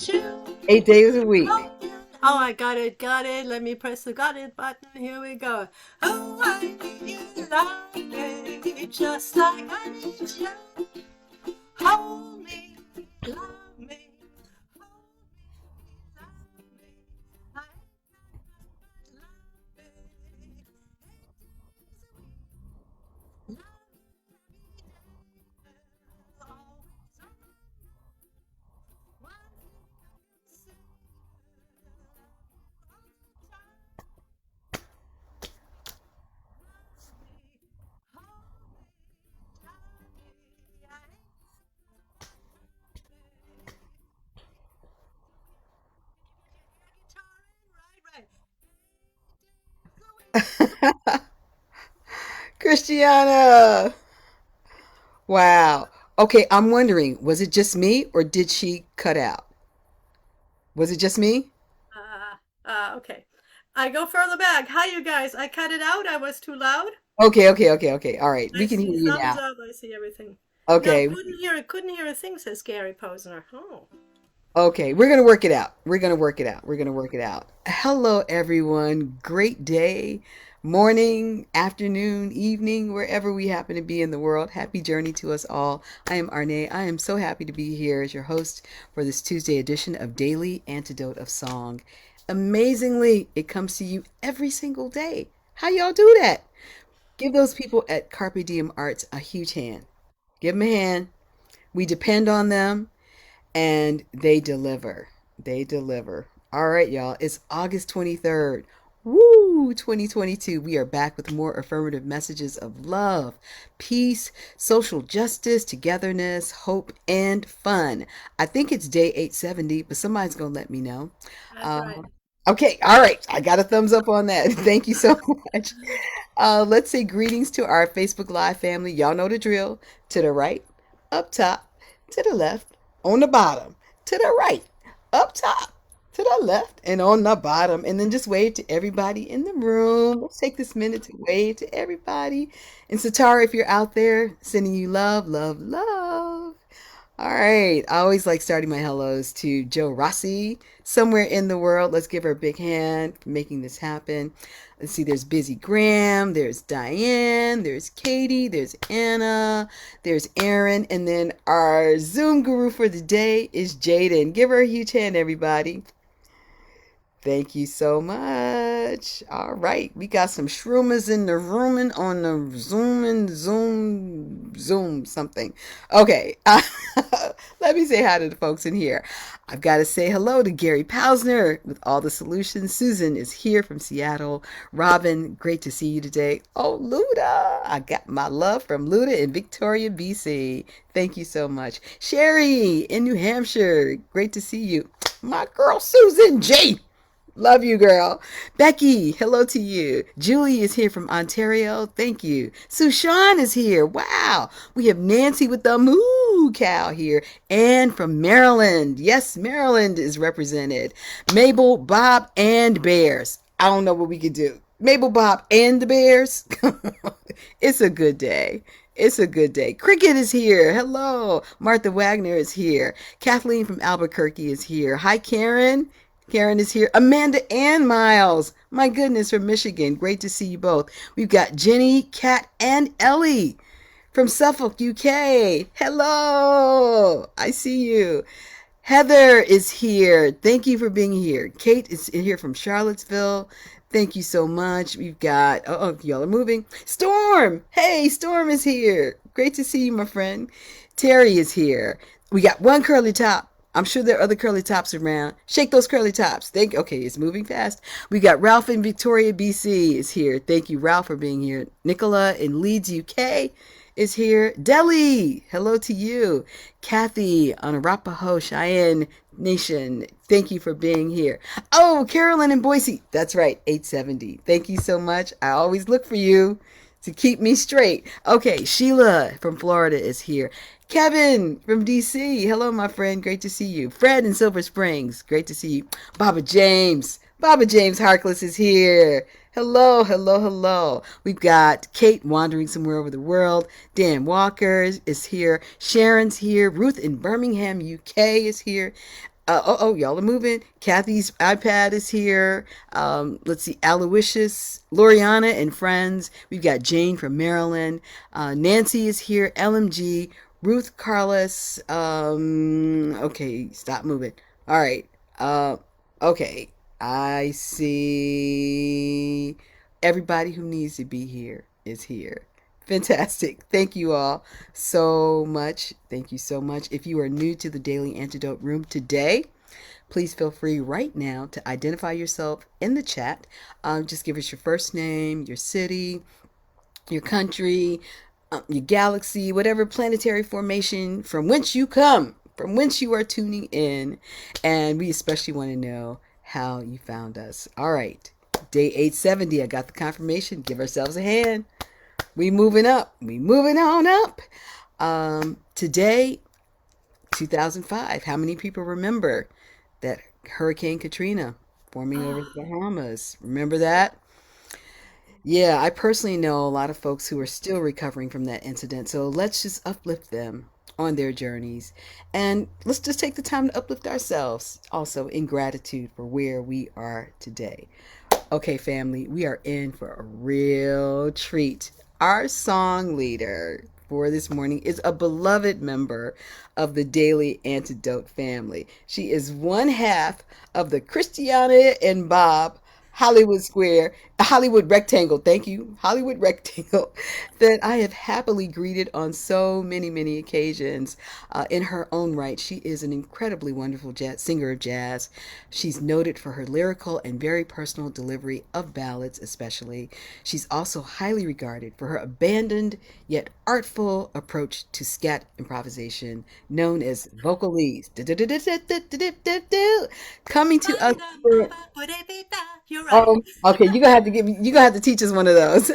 8 days a week. Oh, I got it, got it. Let me press the got it button. Here we go. Oh, I need you like me, just like I need you. Hold me, love me, hold me, love me. I love me. Love me, always on one thing Christiana. Wow. Okay, I'm wondering, was it just me or did she cut out? Was it just me? okay. I go further back. Hi, you guys. I cut it out. I was too loud. Okay. All right. I We can hear see you thumbs now. up. I see everything. Now, Okay. couldn't hear a thing, says Gary Posner. Oh. Okay. We're going to work it out. We're going to work it out. We're going to work it out. Hello, everyone. Great day, morning, afternoon, evening, wherever we happen to be in the world. Happy journey to us all. I am Arnaé. I am so happy to be here as your host for this Tuesday edition of Daily Antidote of Song. Amazingly, it comes to you every single day. How y'all do that? Give those people at Carpe Diem Arts a huge hand. Give them a hand. We depend on them and they deliver. They deliver. All right, y'all. It's August 23rd. Woo! 2022. We are back with more affirmative messages of love, peace, social justice, togetherness, hope, and fun. I think it's day 870, but somebody's going to let me know. That's right. Uh, okay, all right. I got a thumbs up on that. Thank you so much. Let's say greetings to our Facebook Live family. Y'all know the drill. To the right, up top, to the left, on the bottom, to the right, up top, to the left, and on the bottom. And then just wave to everybody in the room. Let's take this minute to wave to everybody. And Satara, if you're out there, sending you love, love, love. All right. I always like starting my hellos to Joe Rossi, somewhere in the world. Let's give her a big hand for making this happen. Let's see, there's Busy Graham, there's Diane, there's Katie, there's Anna, there's Aaron, and then our Zoom guru for the day is Jaden. Give her a huge hand, everybody. Thank you so much. All right, we got some shroomers in the room and on the Zoom something. Okay, let me say hi to the folks in here. I've got to say hello to Gary Pausner with all the solutions. Susan is here from Seattle. Robin, great to see you today. Oh, Luda, I got my love from Luda in Victoria, BC. Thank you so much. Sherry in New Hampshire, great to see you. My girl Susan G. Love you, girl. Becky, hello to you. Julie is here from Ontario. Thank you. Sushan is here. Wow. We have Nancy with the moo cow here. And from Maryland. Yes, Maryland is represented. Mabel, Bob, and Bears. I don't know what we could do. Mabel, Bob, and the Bears. It's a good day. It's a good day. Cricket is here. Hello. Martha Wagner is here. Kathleen from Albuquerque is here. Hi, Karen. Karen is here. Amanda and Miles. My goodness, from Michigan. Great to see you both. We've got Jenny, Kat, and Ellie from Suffolk, UK. Hello. I see you. Heather is here. Thank you for being here. Kate is here from Charlottesville. Thank you so much. We've got, y'all are moving. Storm. Hey, Storm is here. Great to see you, my friend. Terry is here. We got one curly top. I'm sure there are other curly tops around. Shake those curly tops. Okay, it's moving fast. We got Ralph in Victoria, BC is here. Thank you, Ralph, for being here. Nicola in Leeds, UK is here. Deli, hello to you. Kathy on Arapaho, Cheyenne Nation, thank you for being here. Oh, Carolyn in Boise. That's right, 870. Thank you so much. I always look for you to keep me straight. Okay, Sheila from Florida is here. Kevin from DC. Hello, my friend. Great to see you. Fred in Silver Springs. Great to see you. Baba James. Baba James Harkless is here. Hello, hello, hello. We've got Kate wandering somewhere over the world. Dan Walker is here. Sharon's here. Ruth in Birmingham, UK is here. Y'all are moving. Kathy's iPad is here. Let's see, Aloysius, Loriana, and friends. We've got Jane from Maryland. Nancy is here. LMG, Ruth, Carlos. Okay, stop moving. All right. Okay, I see. Everybody who needs to be here is here. Fantastic. Thank you all so much. Thank you so much. If you are new to the Daily Antidote Room today, please feel free right now to identify yourself in the chat. Just give us your first name, your city, your country, your galaxy, whatever planetary formation from whence you come, from whence you are tuning in. And we especially want to know how you found us. All right. Day 870. I got the confirmation. Give ourselves a hand. We moving up. We moving on up. Today, 2005. How many people remember that Hurricane Katrina forming over the Bahamas? Remember that? Yeah, I personally know a lot of folks who are still recovering from that incident. So let's just uplift them on their journeys. And let's just take the time to uplift ourselves also in gratitude for where we are today. Okay, family, we are in for a real treat. Our song leader for this morning is a beloved member of the Daily Antidote family. She is one half of the Christiana and Bob Hollywood Rectangle, thank you, Hollywood Rectangle, that I have happily greeted on so many, many occasions. In her own right, she is an incredibly wonderful singer of jazz. She's noted for her lyrical and very personal delivery of ballads, especially. She's also highly regarded for her abandoned yet artful approach to scat improvisation, known as vocalese. Coming to us. You're right. Okay, you're gonna have to teach us one of those.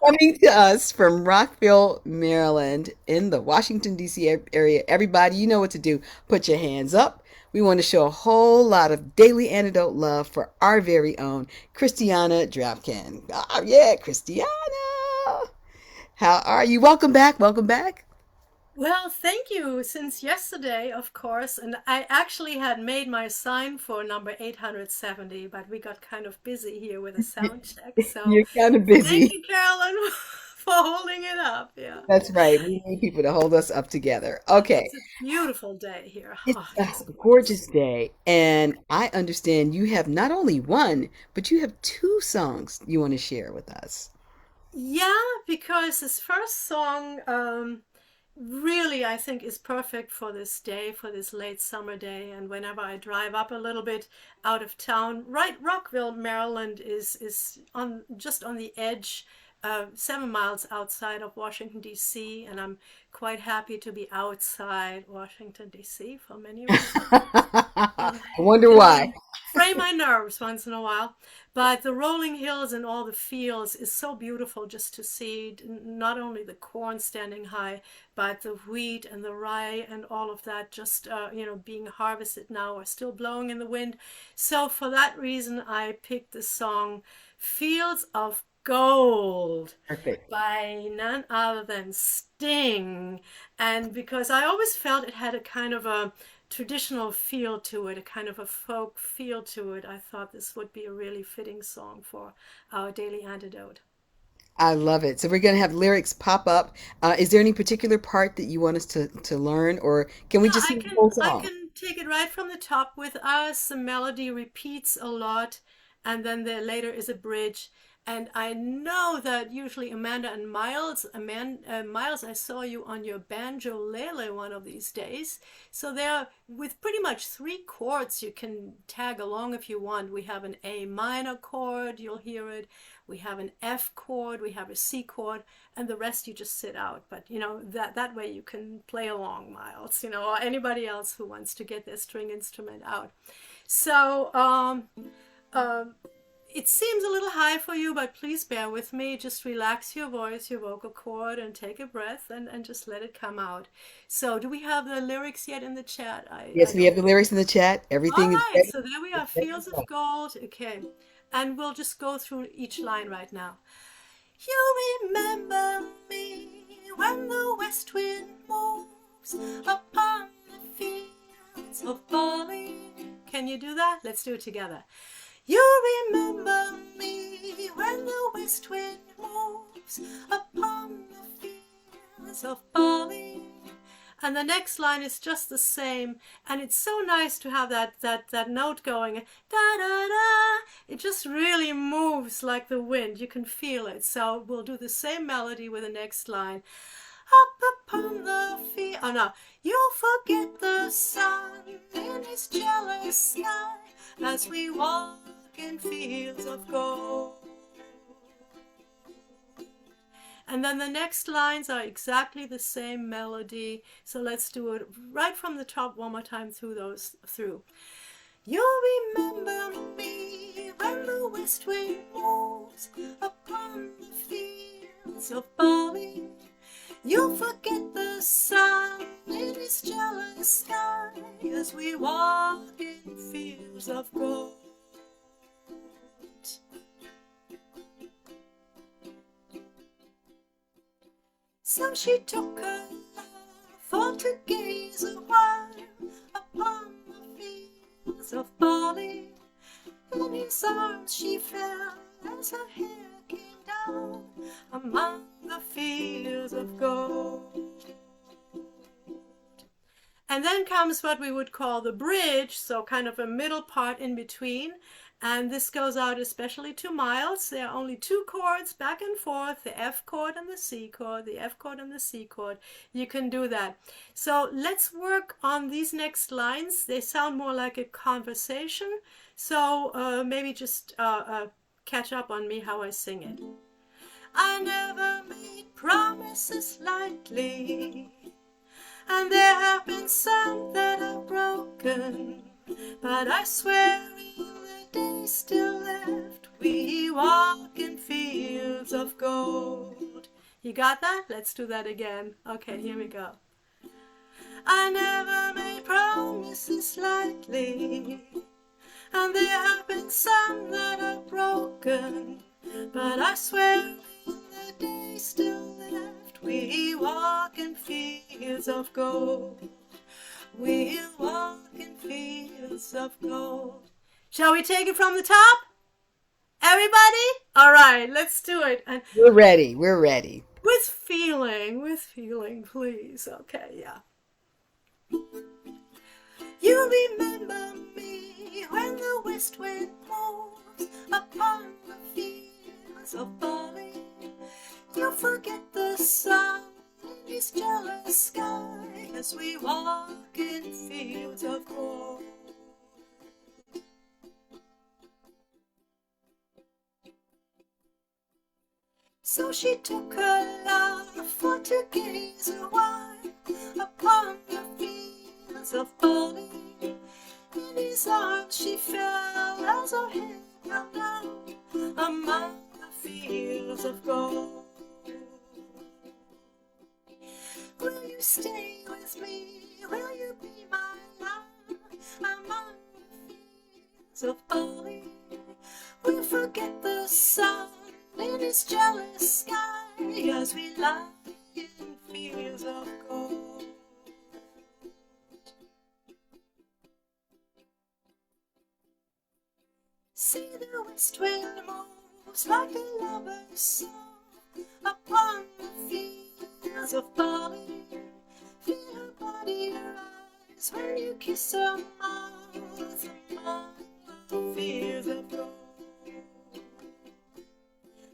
Coming to us from Rockville, Maryland, in the Washington, D.C. area. Everybody, you know what to do. Put your hands up. We want to show a whole lot of daily antidote love for our very own Christiana Drapkin. Oh, yeah, Christiana. How are you? Welcome back. Welcome back. Well, thank you. Since yesterday, of course, and I actually had made my sign for number 870, but we got kind of busy here with a sound check. So You're kind of thank busy. you, Carolyn, for holding it up. Yeah. That's right. We need people to hold us up together. But Okay. it's a beautiful day here. It's Oh, a just gorgeous. gorgeous day, and I understand you have not only one, but you have two songs you want to share with us. Yeah, because this first song, really, I think is perfect for this day, for this late summer day. And whenever I drive up a little bit out of town, right, Rockville, Maryland is on just on the edge, 7 miles outside of Washington, D.C., and I'm quite happy to be outside Washington, D.C. for many reasons. I Uh, wonder you why. know, fray my nerves once in a while. But the rolling hills and all the fields is so beautiful just to see not only the corn standing high, but the wheat and the rye and all of that just, being harvested now or still blowing in the wind. So for that reason, I picked the song Fields of Gold Perfect. by none other than Sting. And because I always felt it had a kind of a traditional feel to it, a kind of a folk feel to it, I thought this would be a really fitting song for our daily antidote. I love it. So we're going to have lyrics pop up. Is there any particular part that you want us to learn, or can we Yeah, just I sing the can whole I song? can take it right from the top with us. The melody repeats a lot, and then there later is a bridge. And I know that usually Amanda and Miles, I saw you on your banjo lele one of these days. So there, with pretty much three chords, you can tag along if you want. We have an A minor chord, you'll hear it. We have an F chord, we have a C chord, and the rest you just sit out. But that way you can play along, Miles, or anybody else who wants to get their string instrument out. So um, it seems a little high for you, but please bear with me. Just relax your voice, your vocal cord, and take a breath and just let it come out. So, do we have the lyrics yet in the chat? I Yes, we don't. have the lyrics in the chat. All Everything is right, ready. so there we It's are, ready to Fields of go. Gold. Okay, and we'll just go through each line right now. You remember me when the west wind moves upon the fields fields of barley. Can you do that? Let's do it together. You remember me when the west wind moves upon the fields of barley. And the next line is just the same, and it's so nice to have that note going, da da da. It just really moves like the wind. You can feel it. So we'll do the same melody with the next line. Up upon the field. Oh no, you'll forget the sun in his jealous sky as we walk in fields of gold. And then the next lines are exactly the same melody. So let's do it right from the top one more time through. You'll remember me when the west wind moves upon the fields of barley. You'll forget the sun in his jealous sky as we walk in fields of gold. So she took her love for to gaze a while upon the fields of barley. In his arms she fell as her hair came down among the fields of gold. And then comes what we would call the bridge, so kind of a middle part in between. And this goes out especially to Miles. There are only two chords back and forth, the F chord and the C chord, the F chord and the C chord. You can do that. So let's work on these next lines. They sound more like a conversation. So maybe just catch up on me how I sing it. I never made promises lightly, and there have been some that are broken, but I swear in the days still left, we walk in fields of gold. You got that? Let's do that again. Okay, here we go. I never made promises lightly, and there have been some that are broken, but I swear in the days still left, we walk in fields of gold. We'll walk in fields of gold. Shall we take it from the top? Everybody? All right, let's do it. And We're ready. We're ready. with feeling, please. Okay, yeah. You remember me when the west wind moves upon the fields of barley. You forget the sun in his jealous sky as we walk in fields of gold. So she took her love for to gaze a while upon the fields of barley. In his arms she fell as her head held down among the fields of gold. Will you stay with me? Will you be my love among the fields of barley? We'll forget the sun in his jealous sky as we lie in fields of gold. See the west wind moves like a lover's song upon the fields of barley. Feel her body rise when you kiss her mouth among the fields of gold.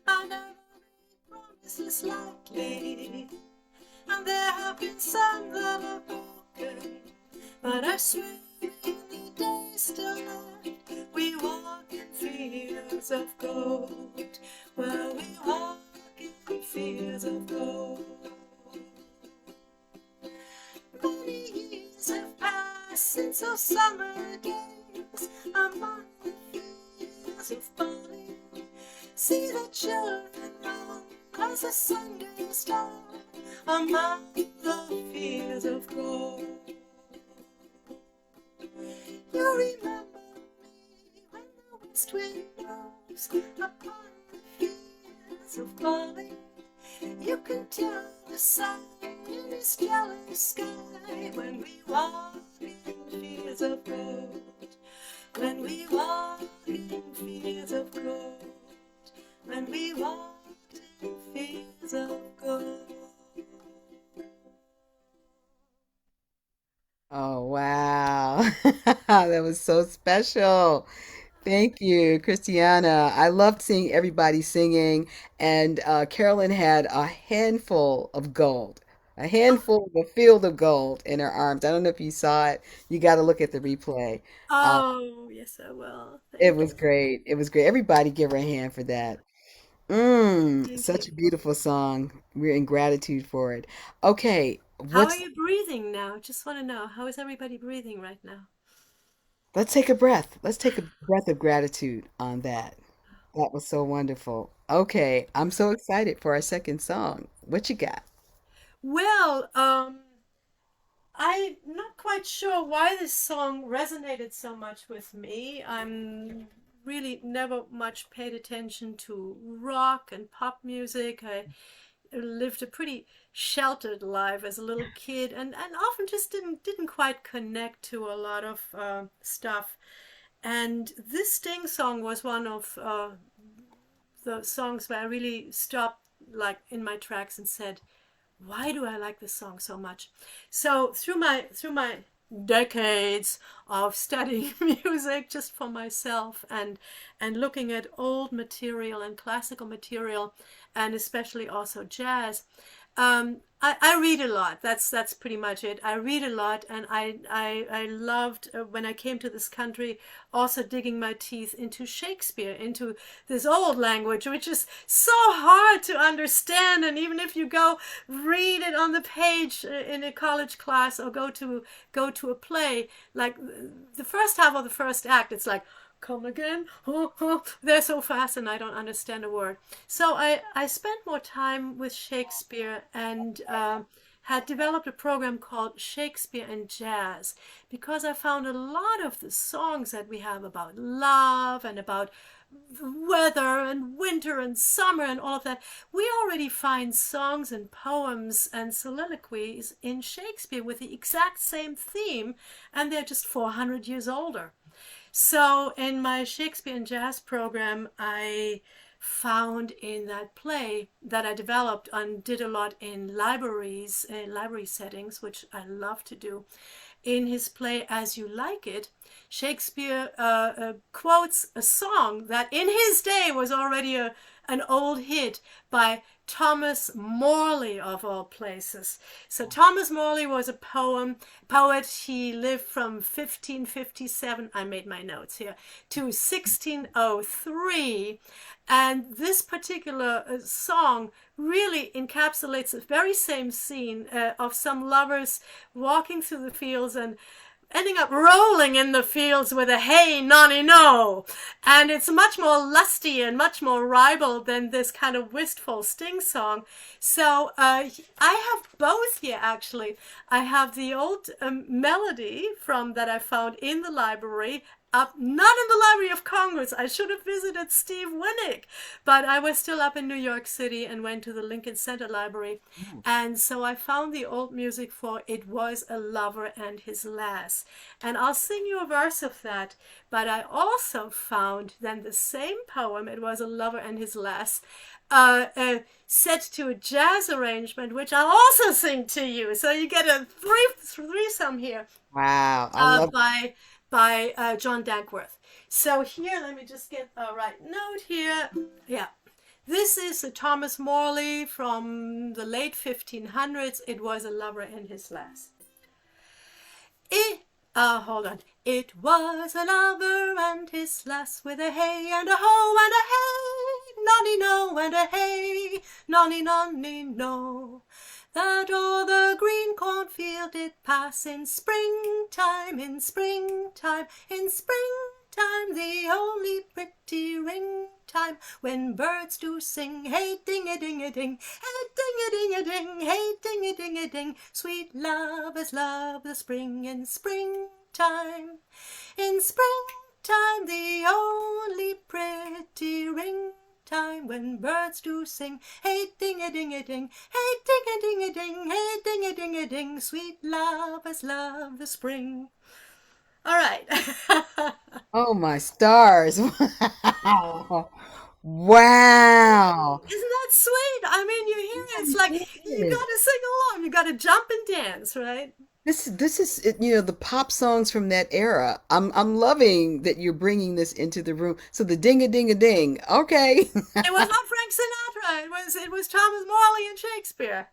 I never made promises lightly, and there have been some that are broken, but I swear in the days still left, we walk in fields of gold. Well, we walk in fields of gold. Many years have passed since those summer days among the fields of barley. See the children run as the sun goes down among the fields of gold. You remember me when the west wind blows upon the fields of barley. You can tell the sun in his jealous sky when we walk in fields fields of gold. When we walked in fields of gold. When we walked in fields of gold. Oh, wow. That was so special. Thank you, Christiana. I loved seeing everybody singing, and Carolyn had a handful of gold, a handful of a field of gold in her arms. I don't know if you saw it. You got to look at the replay. Uh, Oh, yes, I will. it Thank was you. great. It was great. Everybody give her a hand for that. Thank Such you. a beautiful song. We're in gratitude for it. Okay, How are what's you breathing now? Just want to know. How is everybody breathing right now? let's take a breath. Let's take a breath of gratitude on that. That was so wonderful. Okay, I'm so excited for our second song. What you got? Well, I'm not quite sure why this song resonated so much with me. I'm really never much paid attention to rock and pop music. I lived a pretty sheltered life as a little kid and often just didn't quite connect to a lot of stuff. And this Sting song was one of the songs where I really stopped like in my tracks and said, why do I like this song so much? So through my decades of studying music just for myself and looking at old material and classical material and especially also jazz, I read a lot. That's pretty much it. I read a lot, and I loved when I came to this country, also digging my teeth into Shakespeare, into this old language, which is so hard to understand. And even if you go read it on the page in a college class or go to a play, like the first half of the first act, it's like come again. Oh, oh, they're so fast and I don't understand a word. So I spent more time with Shakespeare and had developed a program called Shakespeare and Jazz because I found a lot of the songs that we have about love and about weather and winter and summer and all of that, we already find songs and poems and soliloquies in Shakespeare with the exact same theme, and they're just 400 years older. So in my Shakespeare and Jazz program, I found in that play that I developed and did a lot in libraries, library settings, which I love to do. In his play As You Like It, Shakespeare quotes a song that in his day was already an old hit by Thomas Morley, of all places. So Thomas Morley was a poet. He lived from 1557, I made my notes here, to 1603. And this particular song really encapsulates the very same scene of some lovers walking through the fields and ending up rolling in the fields with a hey nonny no, and it's much more lusty and much more ribald than this kind of wistful Sting song. So I have both here actually. I have the old melody from that I found in the library, up not in the Library of Congress. I should have visited Steve Winnick, but I was still up in New York City and went to the Lincoln Center Library. And so I found the old music for It Was a Lover and His Lass. And I'll sing you a verse of that. But I also found then the same poem, It Was a Lover and His Lass, set to a jazz arrangement, which I'll also sing to you. So you get a threesome here Wow, I uh, love by by John Dankworth. So here, let me just get a right note here. Yeah. This is a Thomas Morley from the late 1500s. It Was a Lover and His Lass. Hold on. It was a lover and his lass with a hey and a ho and a hey, nonny no and a hey, nonny nonny no. That o'er the green cornfield did pass in springtime, in springtime, in springtime, the only pretty ring time when birds do sing, hey ding-a-ding-a-ding, hey ding-a-ding-a-ding, hey ding-a-ding-a-ding, sweet lovers love the spring in springtime, in springtime, the only pretty ring time when birds do sing, hey ding-a-ding-a-ding, hey ding-a-ding-a-ding, hey ding-a-ding-a-ding, sweet lovers love the spring. All right. Oh my stars. Wow. Wow. Isn't that sweet? I mean, you hear it, it's like you Yes. gotta sing along, you gotta jump and dance, right? This is the pop songs from that era. I'm loving that you're bringing this into the room. So the ding a ding a ding. Okay. It was not Frank Sinatra. It was Thomas Morley and Shakespeare.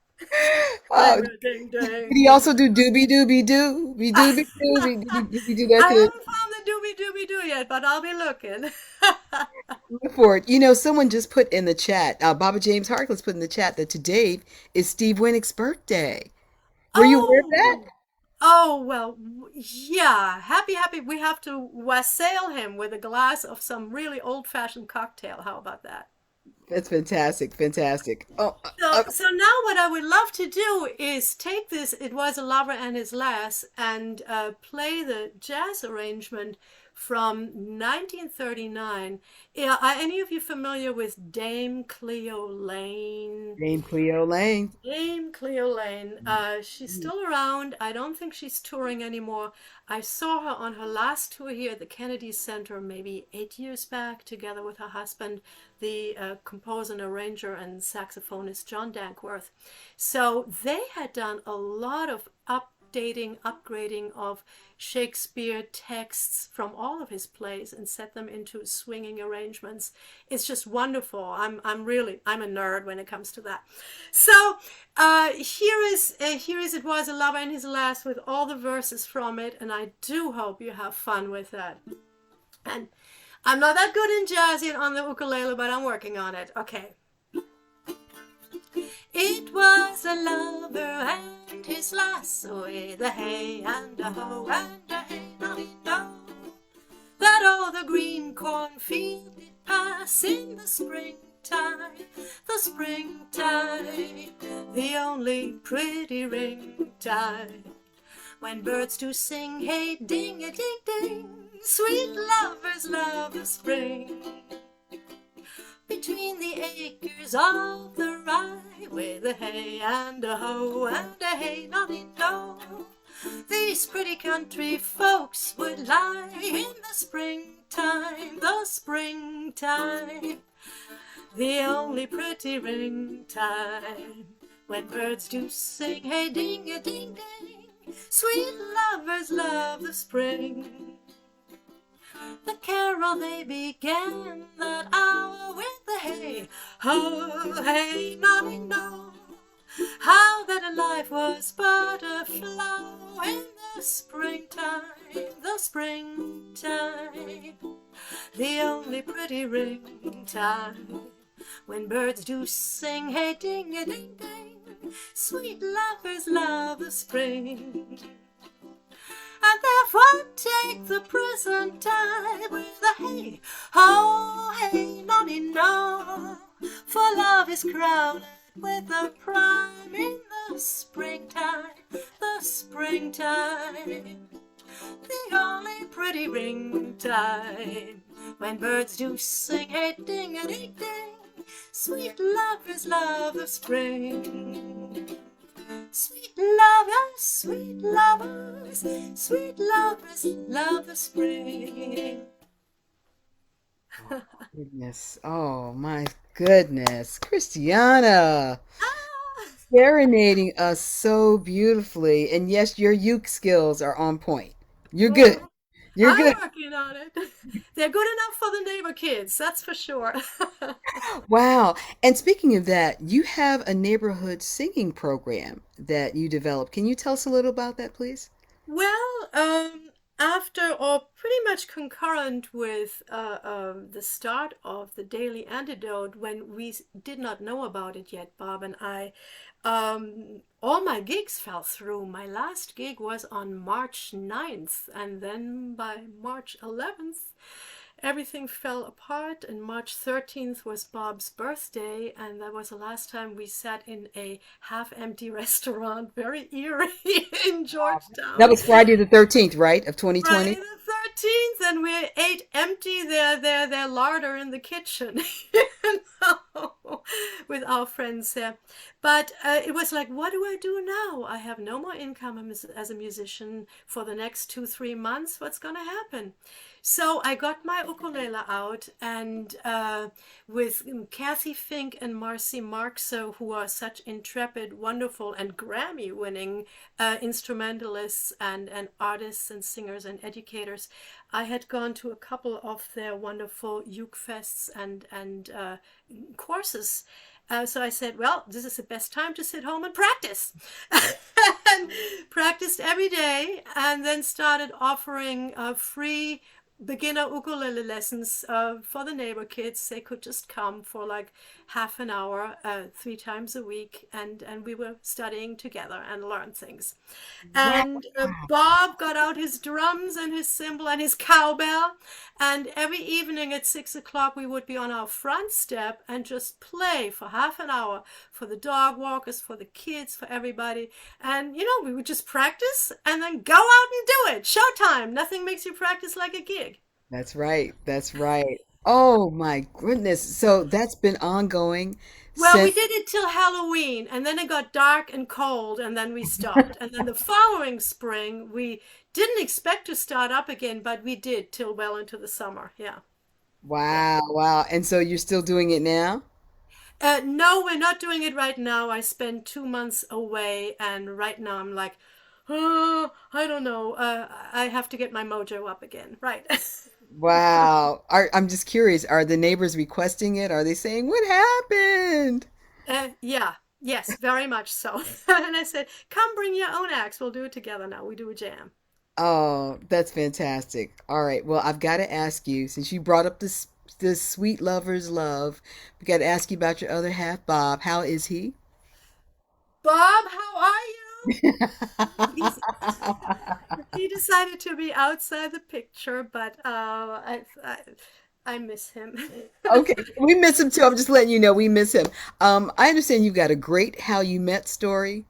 Oh, Ding a ding did ding he ding. also do doobie doobie doo? Be doobie doobie. Did he do that I too? haven't found the doobie doobie doo yet, but I'll be looking. Look for it. Someone just put in the chat, Baba James Harkless put in the chat that today is Steve Winnick's birthday. Were you aware of that? Oh, oh well, yeah. Happy, happy. We have to wassail him with a glass of some really old-fashioned cocktail. How about that? That's fantastic, fantastic. Oh, So now what I would love to do is take this "It Was a Lover and His Lass" and play the jazz arrangement from 1939. Yeah, are any of you familiar with Dame Cleo Lane? Dame Cleo Lane. Dame Cleo Lane. She's still around. I don't think she's touring anymore. I saw her on her last tour here at the Kennedy Center maybe 8 years back, together with her husband, the composer and arranger and saxophonist John Dankworth. So they had done a lot of updating, upgrading of Shakespeare texts from all of his plays and set them into swinging arrangements. It's just wonderful. I'm a nerd when it comes to that. So here is "It Was a Lover and His Lass" with all the verses from it, and I do hope you have fun with that. And I'm not that good in jazz yet on the ukulele, but I'm working on it. Okay. It was a lover and his lass, with a hey and a ho and a hey noddy no, that o'er the green cornfield did pass in the springtime, the springtime, the only pretty ring-time, when birds do sing hey ding a ding ding, sweet lovers love the spring. Between the acres of the rye, with a hey and a ho and a hey noddy no, these pretty country folks would lie in the springtime, the springtime, the only pretty ring time, when birds do sing hey ding a ding ding, sweet lovers love the spring. The carol they began that hour with the hey, ho, hey, noddy, no. How that a life was but a flow in the springtime, the springtime, the only pretty ring time, when birds do sing hey ding a ding ding, sweet lovers love the spring. And therefore take the present time with a hey, ho, hey, noddy, no, for love is crowned with a prime in the springtime, the springtime, the only pretty ring time, when birds do sing hey ding a ding ding, sweet lovers love the spring. Sweet lovers, sweet lovers love the spring. Goodness. Oh my goodness. Christiana, Ah, serenading us so beautifully. And yes, your uke skills are on point. You're good. oh, You're I'm good. working on it. They're good enough for the neighbor kids, that's for sure. Wow. And speaking of that, you have a neighborhood singing program that you developed. Can you tell us a little about that, please? Well, after or pretty much concurrent with the start of the Daily Antidote, when we did not know about it yet, Bob and I, all my gigs fell through. My last gig was on March 9th, and then by March 11th, everything fell apart, and March 13th was Bob's birthday, and that was the last time we sat in a half-empty restaurant, very eerie, in That Georgetown. was Friday the 13th, right, of Friday 2020? the 13th, and we ate empty their larder in the kitchen. You know? with our friends there. But it was like, what do I do now? I have no more income as a musician for the next 2, 3 months. What's going to happen? So I got my ukulele out, and with Kathy Fink and Marcy Markso, who are such intrepid, wonderful, and Grammy-winning instrumentalists and artists and singers and educators, I had gone to a couple of their wonderful uke fests and courses. So I said, well, this is the best time to sit home and practice. And practiced every day, and then started offering free beginner ukulele lessons for the neighbor kids. They could just come for like half an hour 3 times a week, and we were studying together and learned things. Wow. And Bob got out his drums and his cymbal and his cowbell, and every evening at 6 o'clock we would be on our front step and just play for half an hour for the dog walkers, for the kids, for everybody. And we would just practice and then go out and do it. Showtime. Nothing makes you practice like a gig. That's right. That's right. Oh my goodness. So that's been ongoing Well, we since, did it till Halloween, and then it got dark and cold, and then we stopped. And then the following spring, we didn't expect to start up again, but we did till well into the summer. Yeah, yeah. wow, wow. And so you're still doing it now? No, we're not doing it right now. I spent 2 months away, and right now I'm like, oh, I don't know. I have to get my mojo up again. Right. Wow. I'm just curious, are the neighbors requesting it? Are they saying, what happened? Yeah, yes, very much so. And I said, come bring your own axe. We'll do it together now. We do a jam. Oh, that's fantastic. All right. Well, I've got to ask you, since you brought up this sweet lover's love, we got to ask you about your other half, Bob. How is he? Bob, how are you? He's, he decided to be outside the picture, but I miss him. Okay, we miss him too. I'm just letting you know we miss him. I understand you've got a great how you met story.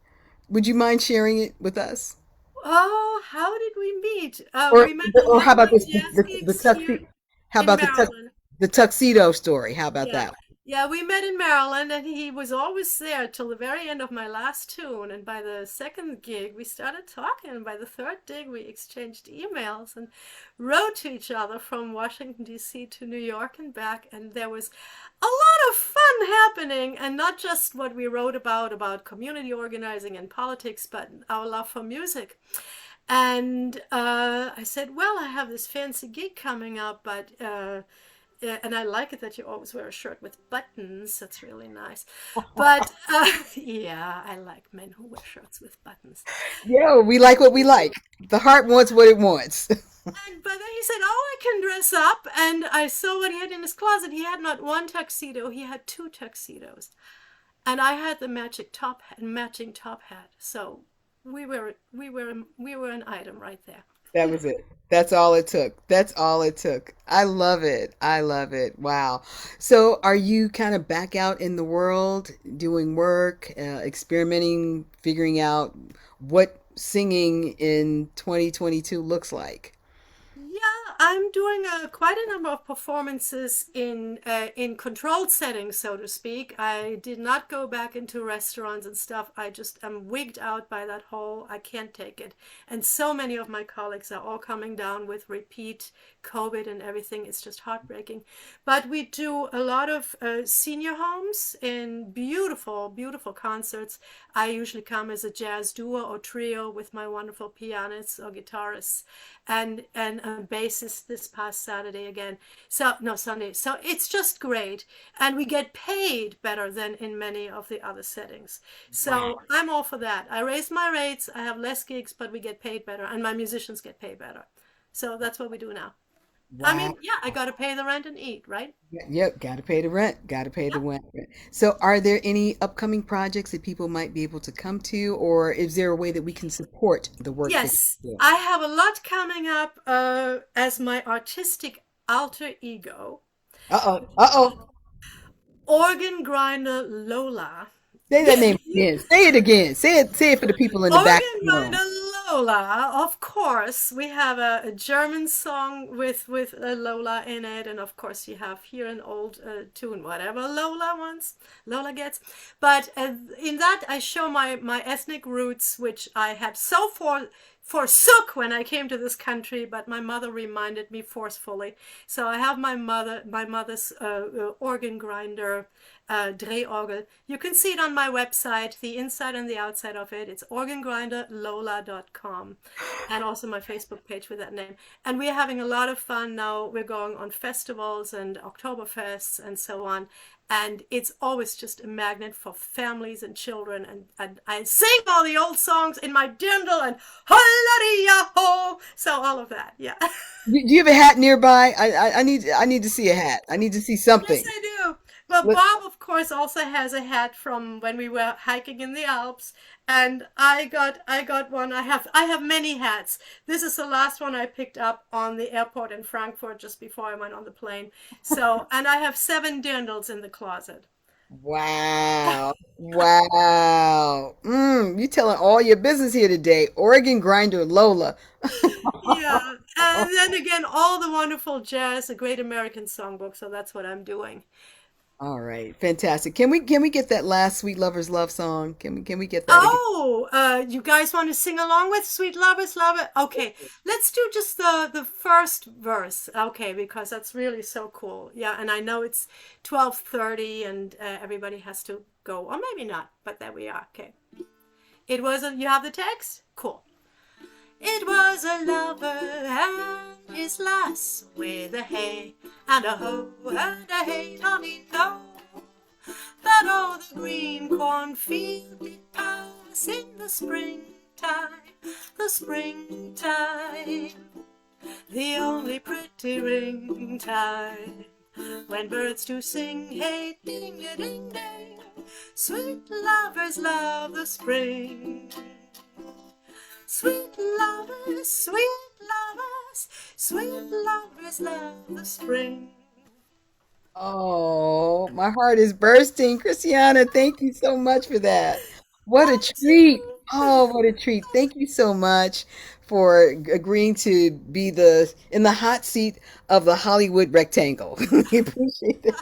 Would you mind sharing it with us? Oh, how did we meet? Or We met at or one how of about my this jazz the gigs here tuxedo? How in about Maryland. the tuxedo story? How about Yeah. that? Yeah, we met in Maryland, and he was always there till the very end of my last tune. And by the second gig, we started talking. And by the third gig, we exchanged emails and wrote to each other from Washington, D.C. to New York and back. And there was a lot of fun happening, and not just what we wrote about community organizing and politics, but our love for music. And I said, well, I have this fancy gig coming up, but yeah, and I like it that you always wear a shirt with buttons. That's really nice. But yeah, I like men who wear shirts with buttons. Yeah, we like what we like. The heart wants what it wants. And but then he said, "Oh, I can dress up." And I saw what he had in his closet. He had not one tuxedo; he had two tuxedos, and I had the matching top hat. So we were an item right there. That was it. That's all it took. That's all it took. I love it. I love it. Wow. So, are you kind of back out in the world doing work, experimenting, figuring out what singing in 2022 looks like? Yeah, I'm doing quite a number of performances in controlled settings, so to speak. I did not go back into restaurants and stuff. I just am wigged out by that whole. I can't take it. And so many of my colleagues are all coming down with repeat COVID and everything. It's just heartbreaking. But we do a lot of senior homes in beautiful, beautiful concerts. I usually come as a jazz duo or trio with my wonderful pianists or guitarists and a bassist this past Saturday again. So no, Sunday. So it's just great, and we get paid better than in many of the other settings. Wow. So I'm all for that. I raise my rates. I have less gigs, but we get paid better, and my musicians get paid better. So that's what we do now. I Wow. mean, yeah, I got to pay the rent and eat, right? Yep, got to pay the rent. Got to pay the Yeah. rent. So, are there any upcoming projects that people might be able to come to, or is there a way that we can support the work that Yes, you do? I have a lot coming up as my artistic alter ego. Uh-oh. Uh-oh. Organ grinder Lola. Say that name again. Say it again. Say it for the people in the back Organ of the grinder room. Lola, of course. We have a German song with Lola in it, and of course you have here an old tune, whatever Lola wants, Lola gets. But in that I show my ethnic roots, which I had so forsook when I came to this country, but my mother reminded me forcefully. So I have my mother's organ grinder, Drehorgel. You can see it on my website, the inside and the outside of it. It's organgrinderlola.com, and also my Facebook page with that name. And we're having a lot of fun now. We're going on festivals and Oktoberfests and so on. And it's always just a magnet for families and children. And I sing all the old songs in my dirndl and ho. So all of that, yeah. Do you have a hat nearby? I need to see a hat. I need to see Yes, something. I do. Well, Let, Bob, of course, also has a hat from when we were hiking in the Alps, and I got one. I have many hats. This is the last one I picked up on the airport in Frankfurt just before I went on the plane. So, and I have 7 dirndls in the closet. wow. Wow. You telling all your business here today. Oregon Grinder Lola. Yeah, and then again, all the wonderful jazz, a great American songbook. So that's what I'm doing. All right. Fantastic. Can we get that last Sweet Lover's Love song? Can we get that again? Oh, you guys want to sing along with Sweet Lovers Love It? Okay, let's do just the first verse. Okay, because that's really so cool. Yeah, and I know it's 12:30 and everybody has to go, or maybe not, but there we are. Okay. It was a, you have the text? Cool. It was a lover and his lass with a hey and a ho and a hey, Tommy, no. That o'er the green cornfield did pass in the springtime, the springtime, the only pretty ring time, when birds do sing, hey, ding a ding ding, sweet lovers love the spring. Sweet lovers, sweet lovers, sweet lovers love the spring. Oh, my heart is bursting. Christiana, thank you so much for that. What a That treat. too. Oh, what a treat. Thank you so much for agreeing to be the in the hot seat of the Hollywood rectangle. We appreciate it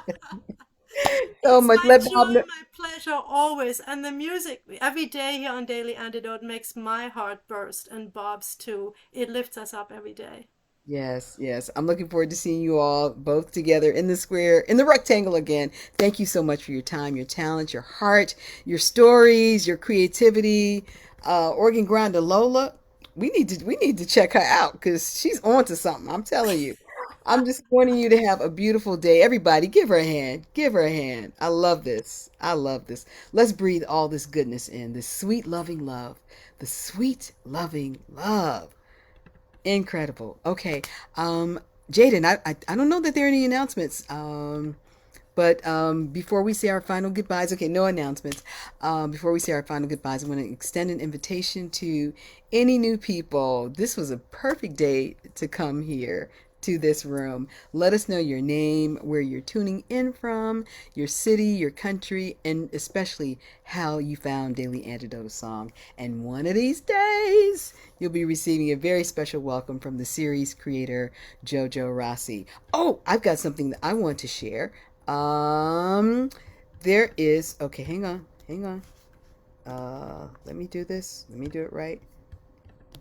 so It's much. my Let joy, Bob know. my pleasure always. And the music every day here on Daily Antidote makes my heart burst, and Bob's too. It lifts us up every day. Yes, yes. I'm looking forward to seeing you all both together in the square, in the rectangle again. Thank you so much for your time, your talent, your heart, your stories, your creativity. Organ Grinder Lola, we need to check her out because she's on to something. I'm telling you. I'm just wanting you to have a beautiful day. Everybody, give her a hand. Give her a hand. I love this. I love this. Let's breathe all this goodness in, this sweet, loving love, the sweet, loving love. Incredible. Okay. Um, Jaden, I don't know that there are any announcements. But before we say our final goodbyes, okay, no announcements. Before we say our final goodbyes, I want to extend an invitation to any new people. This was a perfect day to come here to this room. Let us know your name, where you're tuning in from, your city, your country, and especially how you found Daily Antidote song. And one of these days, you'll be receiving a very special welcome from the series creator, Jojo Rossi. Oh, I've got something that I want to share. Um, there is, okay, hang on, hang on. Let me do this. Let me do it right.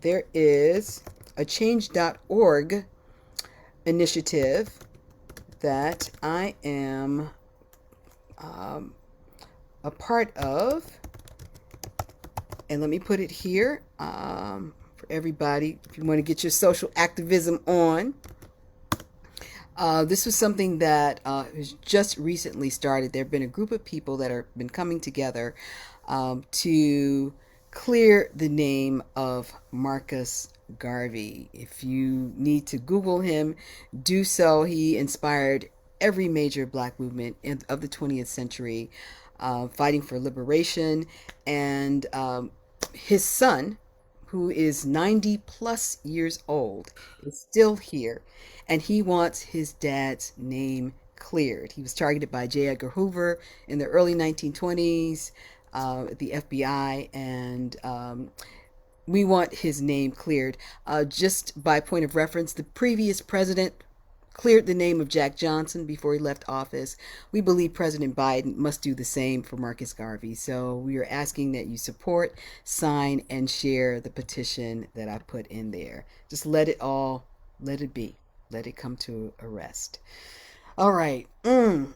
There is a change.org initiative that I am um, a part of. And let me put it here for everybody. If you want to get your social activism on, this was something that was just recently started. There have been a group of people that have been coming together to clear the name of Marcus Garvey. If you need to Google him, do so. He inspired every major black movement of the 20th century, fighting for liberation. And his son, who is 90 plus years old, is still here, and he wants his dad's name cleared. He was targeted by J. Edgar Hoover in the early 1920s, the FBI, and we want his name cleared. Just by point of reference, the previous president cleared the name of Jack Johnson before he left office. We believe President Biden must do the same for Marcus Garvey. So we are asking that you support, sign, and share the petition that I put in there. Just let it be. Let it come to a rest. All right. I'm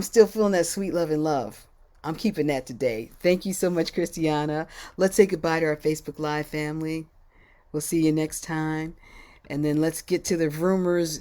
still feeling that sweet love and love. I'm keeping that today. Thank you so much, Christiana. Let's say goodbye to our Facebook Live family. We'll see you next time. And then let's get to the rumors